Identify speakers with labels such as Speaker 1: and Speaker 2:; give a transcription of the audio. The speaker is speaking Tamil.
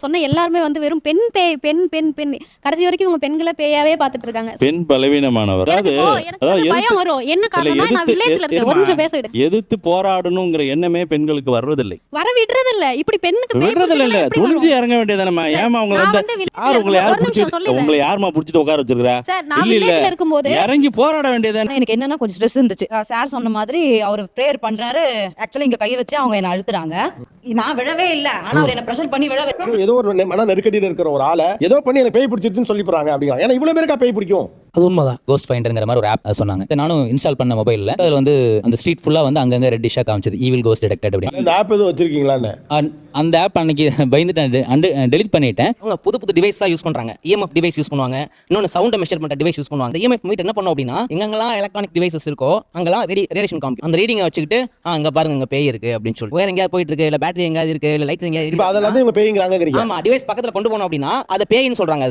Speaker 1: சொன்ன எல்லாருமே வந்து வெறும் பெண் பேய் பெண் பெண் பெண் கடைசி வரைக்கும் இவங்க பெண்களை பேயாவே பார்த்துட்டு இருக்காங்க.
Speaker 2: பெண் பலவீனமானவர்.
Speaker 1: எனக்கு வந்து பயம் வரும். என்ன காரணம்னா நான் வில்லேஜ்ல இருக்கேன். ஒரு நிமிஷம் பேச விடு.
Speaker 2: எதிர்த்து போராடணுங்கிற எண்ணமே பெண்களுக்கு வர்றதில்லை.
Speaker 1: வர விடுறது இல்ல. இப்படி பெண்ணுக்கு பேய்
Speaker 2: விடுறதில்ல இல்ல. துணிஞ்சு இறங்க வேண்டியதானே. ஏமா உங்களை
Speaker 1: நான்
Speaker 2: வந்து
Speaker 1: வந்து
Speaker 2: யார் உங்களை யார்
Speaker 1: ஒரு நிமிஷம் சொல்லிடுறேன்.
Speaker 2: உங்களை யாருமா புடிச்சிட்டு உட்கார வச்சிருக்கா?
Speaker 1: சார் நான்
Speaker 2: இல்ல இல்ல
Speaker 1: வில்லேஜ்ல இருக்கும்போது
Speaker 2: இறங்கி போராட வேண்டியதானே.
Speaker 3: எனக்கு என்னன்னா கொஞ்சம் ஸ்ட்ரெஸ் இருந்துச்சு. சார் சொன்ன மாதிரி அவர் பிரேயர் பண்றாரு. ஆக்சுவலி இங்க கையை வச்சு அவங்க என்ன அழுத்துறாங்க. நான் விழவே இல்ல. ஆனா அவர் என்ன பிரஷர் பண்ணி விழ
Speaker 4: ஏதோ ஒரு மன நெருக்கடியில் இருக்கிற ஒரு ஆளை ஏதோ பண்ணி எனக்கு பேய் பிடிச்சிருச்சுன்னு சொல்லி போறாங்க அப்படிங்கிறாங்க. ஏன்னா இவ்வளவு பேருக்கா பேய் பிடிக்கும்?
Speaker 5: அது உண்மைதான். கோஸ்ட் ஃபைண்டர்ங்கிற மாதிரி ஒரு ஆப் சொன்னாங்க. நானும் இன்ஸ்டால் பண்ண மொபைலில் அதில் வந்து அந்த ஸ்ட்ரீட் ஃபுல்லாக வந்து அங்கங்கே ரெட்டிஷாக காமிச்சது ஈவில் கோஸ்ட் டிடெக்டட் அப்படின்னு.
Speaker 4: இந்த ஆப் எதுவும் வச்சிருக்கீங்களான்னு
Speaker 5: அந்த ஆப் அன்னைக்கு பயந்துட்டேன், டெலிட் பண்ணிட்டேன்.
Speaker 6: அவங்க புது புது டிவைஸாக யூஸ் பண்ணுறாங்க. இஎம்எஃப் டிவைஸ் யூஸ் பண்ணுவாங்க, இன்னொன்று சவுண்டை மெஷர் பண்ணுற டிவைஸ் யூஸ் பண்ணுவாங்க. இஎம்எஃப் மீட் என்ன பண்ணும் அப்படின்னா எங்கெல்லாம் எலக்ட்ரானிக் டிவைசஸ் இருக்கோ அங்கெல்லாம் ரேடியேஷன் காமிக்கும். அந்த ரீடிங்கை வச்சுக்கிட்டு அங்கே பாருங்க இங்கே பேய் இருக்கு அப்படின்னு சொல்லிட்டு வேற எங்கேயாவது போயிட்டு இருக்கு, இல்லை பேட்டரி எங்கேயாவது இருக்கு, இல்லை லைட் எங்கேயாவது
Speaker 4: இப்போ அதெல்லாம் இவங்க பேய்ங்கிறாங்க.
Speaker 6: ஆமா டிவைஸ் பக்கத்தில் கொண்டு போனோம் அப்படின்னா அதை பேயின்னு சொல்றாங்க.